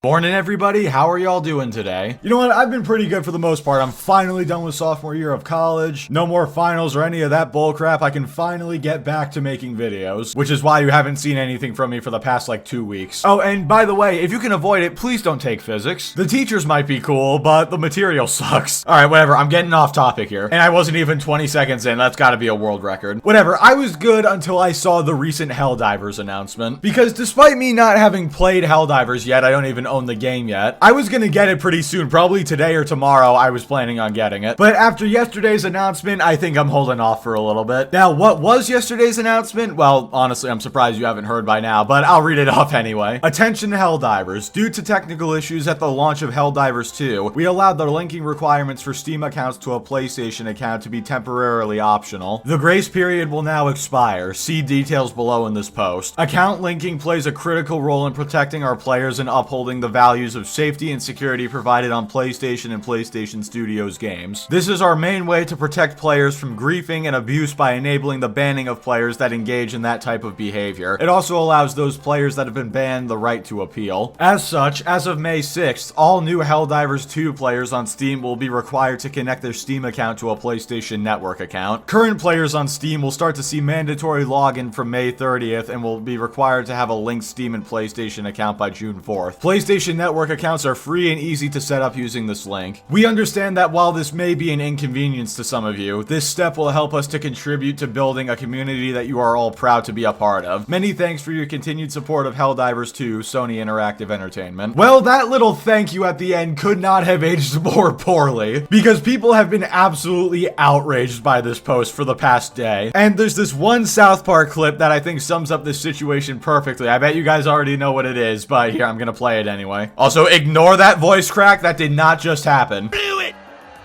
Morning, everybody. How are y'all doing today? You know what? I've been pretty good for the most part. I'm finally done with sophomore year of college. No more finals or any of that bullcrap. I can finally get back to making videos, which is why you haven't seen anything from me for the past, 2 weeks. Oh, and by the way, if you can avoid it, please don't take physics. The teachers might be cool, but the material sucks. All right, whatever. I'm getting off topic here. And I wasn't even 20 seconds in. That's gotta be a world record. Whatever. I was good until I saw the recent Helldivers announcement. Because despite me not having played Helldivers yet, I don't even own the game yet. I was gonna get it pretty soon, probably today or tomorrow. I was planning on getting it. But after yesterday's announcement, I think I'm holding off for a little bit. Now, what was yesterday's announcement? Well, honestly, I'm surprised you haven't heard by now, but I'll read it off anyway. Attention Helldivers. Due to technical issues at the launch of Helldivers 2, we allowed the linking requirements for Steam accounts to a PlayStation account to be temporarily optional. The grace period will now expire. See details below in this post. Account linking plays a critical role in protecting our players and upholding the values of safety and security provided on PlayStation and PlayStation Studios games. This is our main way to protect players from griefing and abuse by enabling the banning of players that engage in that type of behavior. It also allows those players that have been banned the right to appeal. As such, as of May 6th, all new Helldivers 2 players on Steam will be required to connect their Steam account to a PlayStation Network account. Current players on Steam will start to see mandatory login from May 30th and will be required to have a linked Steam and PlayStation account by June 4th. PlayStation Network accounts are free and easy to set up using this link. We understand that while this may be an inconvenience to some of you, this step will help us to contribute to building a community that you are all proud to be a part of. Many thanks for your continued support of Helldivers 2, Sony Interactive Entertainment. Well, that little thank you at the end could not have aged more poorly, because people have been absolutely outraged by this post for the past day. And there's this one South Park clip that I think sums up this situation perfectly. I bet you guys already know what it is, but here, I'm gonna play it anyway. Also, ignore that voice crack. That did not just happen. Blew it!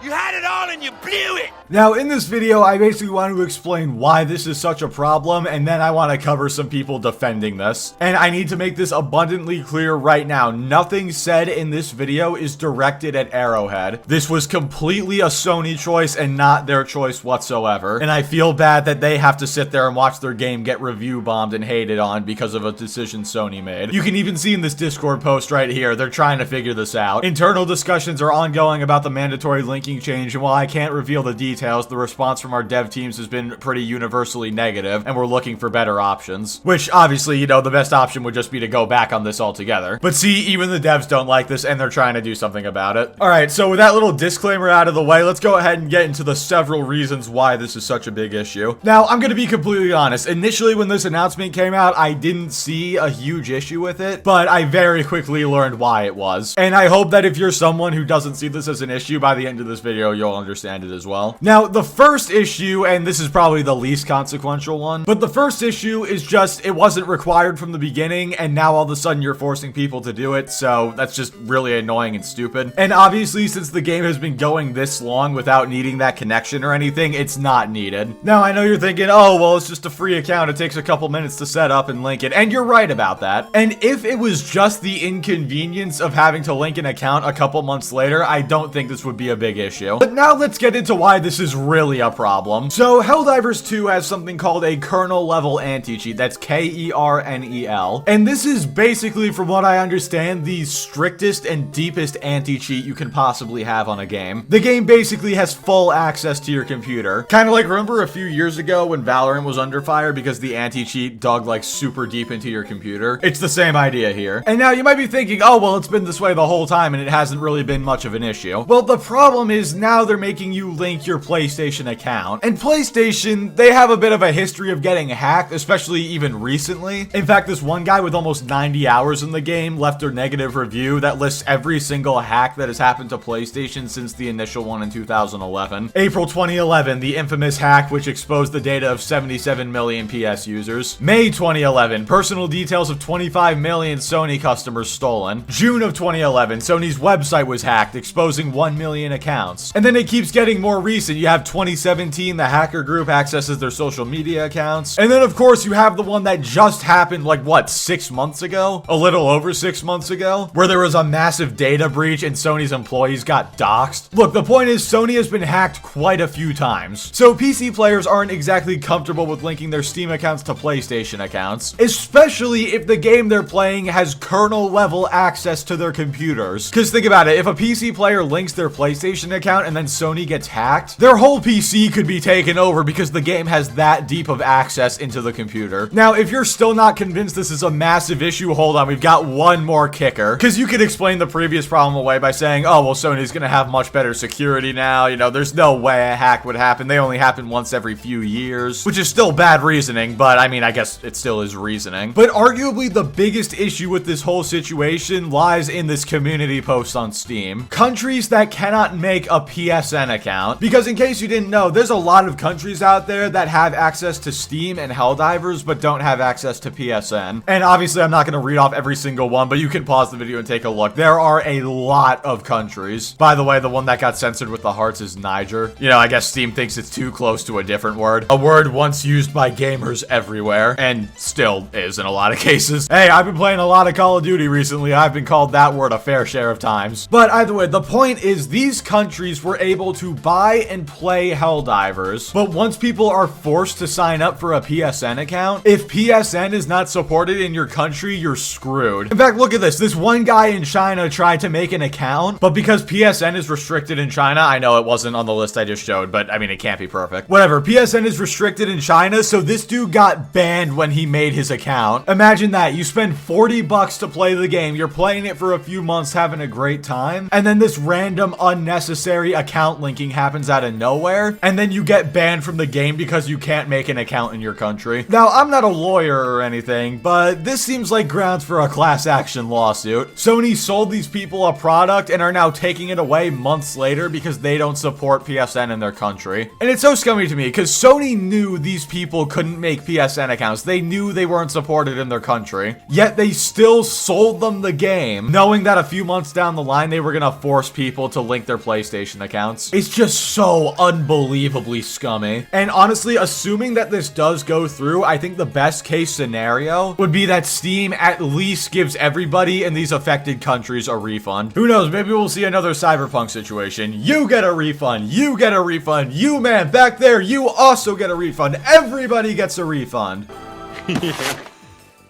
You had it all and you blew it! Now, in this video, I basically want to explain why this is such a problem, and then I want to cover some people defending this. And I need to make this abundantly clear right now. Nothing said in this video is directed at Arrowhead. This was completely a Sony choice and not their choice whatsoever. And I feel bad that they have to sit there and watch their game get review bombed and hated on because of a decision Sony made. You can even see in this Discord post right here, they're trying to figure this out. Internal discussions are ongoing about the mandatory linking change, and while I can't reveal the details, the response from our dev teams has been pretty universally negative, and we're looking for better options. Which, obviously, you know, the best option would just be to go back on this altogether. But see, even the devs don't like this, and they're trying to do something about it. Alright, so with that little disclaimer out of the way, let's go ahead and get into the several reasons why this is such a big issue. Now, I'm gonna be completely honest. Initially, when this announcement came out, I didn't see a huge issue with it, but I very quickly learned why it was. And I hope that if you're someone who doesn't see this as an issue, by the end of this video, you'll understand it as well. Now, the first issue, and this is probably the least consequential one, but the first issue is just, it wasn't required from the beginning, and now all of a sudden you're forcing people to do it, so that's just really annoying and stupid. And obviously, since the game has been going this long without needing that connection or anything, it's not needed. Now, I know you're thinking, oh, well, it's just a free account, it takes a couple minutes to set up and link it, and you're right about that. And if it was just the inconvenience of having to link an account a couple months later, I don't think this would be a big issue. But now let's get into why this is really a problem. So Helldivers 2 has something called a kernel level anti-cheat. That's Kernel. And this is basically, from what I understand, the strictest and deepest anti-cheat you can possibly have on a game. The game basically has full access to your computer. Kind of like, remember a few years ago when Valorant was under fire because the anti-cheat dug super deep into your computer? It's the same idea here. And now you might be thinking, oh, well, it's been this way the whole time and it hasn't really been much of an issue. Well, the problem is now they're making you link your PlayStation account. And PlayStation, they have a bit of a history of getting hacked, especially even recently. In fact, this one guy with almost 90 hours in the game left a negative review that lists every single hack that has happened to PlayStation since the initial one in 2011. April 2011, the infamous hack which exposed the data of 77 million PS users. May 2011, personal details of 25 million Sony customers stolen. June of 2011, Sony's website was hacked, exposing 1 million accounts. And then it keeps getting more recent. mentioned, you have 2017, the hacker group accesses their social media accounts. And then, of course, you have the one that just happened, like, what, 6 months ago? A little over 6 months ago? Where there was a massive data breach and Sony's employees got doxxed. Look, the point is, Sony has been hacked quite a few times. So PC players aren't exactly comfortable with linking their Steam accounts to PlayStation accounts, especially if the game they're playing has kernel-level access to their computers. Because think about it, if a PC player links their PlayStation account and then Sony gets hacked, their whole PC could be taken over because the game has that deep of access into the computer. Now, if you're still not convinced this is a massive issue, hold on, we've got one more kicker. Because you could explain the previous problem away by saying, oh, well, Sony's gonna have much better security now, you know, there's no way a hack would happen, they only happen once every few years, which is still bad reasoning, but I mean, I guess it still is reasoning. But arguably the biggest issue with this whole situation lies in this community post on Steam. Countries that cannot make a PSN account, because in case you didn't know, there's a lot of countries out there that have access to Steam and Helldivers, but don't have access to PSN. And obviously I'm not going to read off every single one, but you can pause the video and take a look. There are a lot of countries. By the way, the one that got censored with the hearts is Niger. You know, I guess Steam thinks it's too close to a different word. A word once used by gamers everywhere, and still is in a lot of cases. Hey, I've been playing a lot of Call of Duty recently. I've been called that word a fair share of times. But either way, the point is these countries were able to buy and play Helldivers, but once people are forced to sign up for a PSN account, if PSN is not supported in your country, you're screwed. In fact, look at this. This one guy in China tried to make an account, but because PSN is restricted in China, I know it wasn't on the list I just showed, but I mean, it can't be perfect. Whatever, PSN is restricted in China, so this dude got banned when he made his account. Imagine that. You spend 40 bucks to play the game, you're playing it for a few months, having a great time, and then this random unnecessary account linking happens out of nowhere, and then you get banned from the game because you can't make an account in your country. Now, I'm not a lawyer or anything, but this seems like grounds for a class action lawsuit. Sony sold these people a product and are now taking it away months later because they don't support PSN in their country. And it's so scummy to me because Sony knew these people couldn't make PSN accounts. They knew they weren't supported in their country, yet they still sold them the game, knowing that a few months down the line they were gonna force people to link their PlayStation accounts. It's just so unbelievably scummy. And honestly, assuming that this does go through, I think the best case scenario would be that Steam at least gives everybody in these affected countries a refund. Who knows, maybe we'll see another Cyberpunk situation. You get a refund, you get a refund, you man back there, you also get a refund, everybody gets a refund.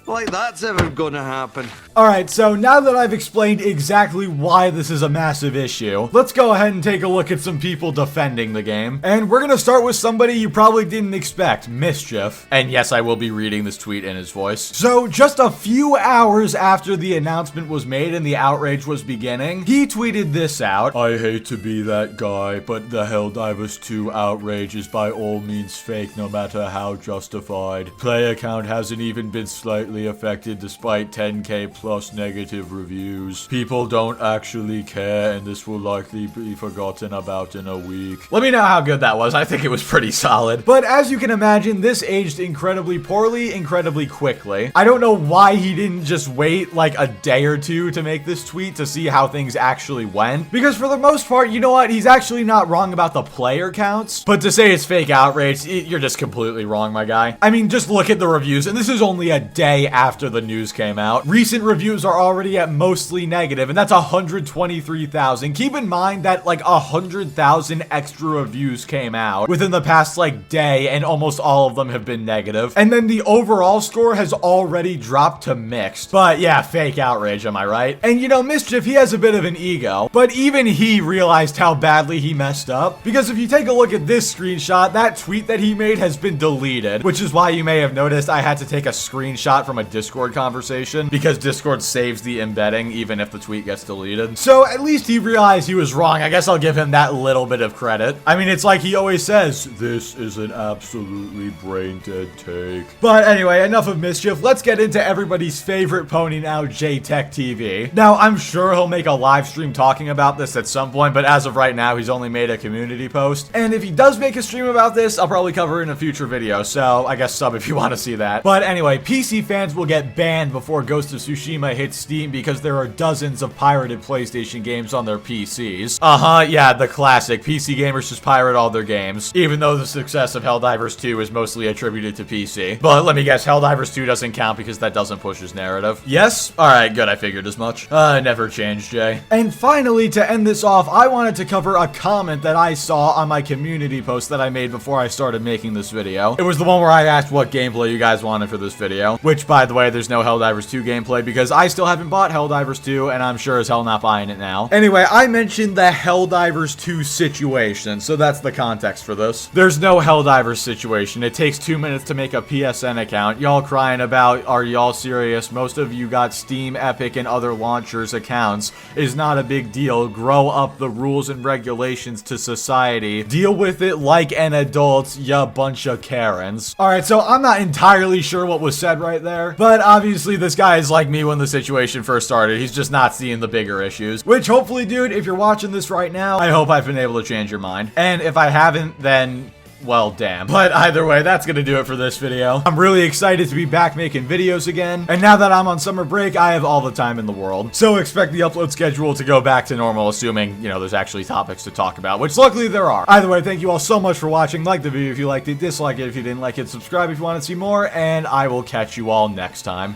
Like that's ever gonna happen. Alright, so now that I've explained exactly why this is a massive issue, let's go ahead and take a look at some people defending the game. And we're gonna start with somebody you probably didn't expect, Mischief. And yes, I will be reading this tweet in his voice. So, just a few hours after the announcement was made and the outrage was beginning, he tweeted this out. I hate to be that guy, but the Helldivers 2 outrage is by all means fake, no matter how justified. Play account hasn't even been slightly affected despite 10k plus negative reviews. People don't actually care, and this will likely be forgotten about in a week. Let me know how good that was. I think it was pretty solid. But as you can imagine, this aged incredibly poorly, incredibly quickly. I don't know why he didn't just wait like a day or two to make this tweet to see how things actually went. Because for the most part, you know what? He's actually not wrong about the player counts. But to say it's fake outrage, you're just completely wrong, my guy. I mean, just look at the reviews, and this is only a day after the news came out. Recent reviews are already at mostly negative, and that's 123,000. Keep in mind that like 100,000 extra reviews came out within the past like day, and almost all of them have been negative. And then the overall score has already dropped to mixed. But yeah, fake outrage, am I right? And you know, Mischief, he has a bit of an ego, but even he realized how badly he messed up. Because if you take a look at this screenshot, that tweet that he made has been deleted, which is why you may have noticed I had to take a screenshot from a Discord conversation because Discord saves the embedding even if the tweet gets deleted. So at least he realized he was wrong. I guess I'll give him that little bit of credit. I mean, it's like he always says, this is an absolutely brain dead take. But anyway, enough of Mischief. Let's get into everybody's favorite pony now, JTech TV. Now, I'm sure he'll make a live stream talking about this at some point, but as of right now, he's only made a community post. And if he does make a stream about this, I'll probably cover it in a future video. So I guess sub if you want to see that. But anyway, PC fans will get banned before Ghost of Tsushima Tsushima hit Steam because there are dozens of pirated PlayStation games on their PCs. Yeah, the classic. PC gamers just pirate all their games, even though the success of Helldivers 2 is mostly attributed to PC. But let me guess, Helldivers 2 doesn't count because that doesn't push his narrative. Yes? Alright, good, I figured as much. Never change, Jay. And finally, to end this off, I wanted to cover a comment that I saw on my community post that I made before I started making this video. It was the one where I asked what gameplay you guys wanted for this video, which, by the way, there's no Helldivers 2 gameplay because I still haven't bought Helldivers 2, and I'm sure as hell not buying it now. Anyway, I mentioned the Helldivers 2 situation, so that's the context for this. There's no Helldivers situation. It takes 2 minutes to make a PSN account. Y'all crying about, are y'all serious? Most of you got Steam, Epic, and other launchers accounts. Is not a big deal. Grow up the rules and regulations to society. Deal with it like an adult, ya bunch of Karens. Alright, so I'm not entirely sure what was said right there, but obviously this guy is like me when the situation first started. He's just not seeing the bigger issues, which hopefully, dude, if you're watching this right now, I hope I've been able to change your mind. And if I haven't, then well, damn. But either way, that's gonna do it for this video. I'm really excited to be back making videos again. And now that I'm on summer break, I have all the time in the world. So expect the upload schedule to go back to normal, assuming, you know, there's actually topics to talk about, which luckily there are. Either way, thank you all so much for watching. Like the video if you liked it, dislike it if you didn't like it, subscribe if you want to see more, and I will catch you all next time.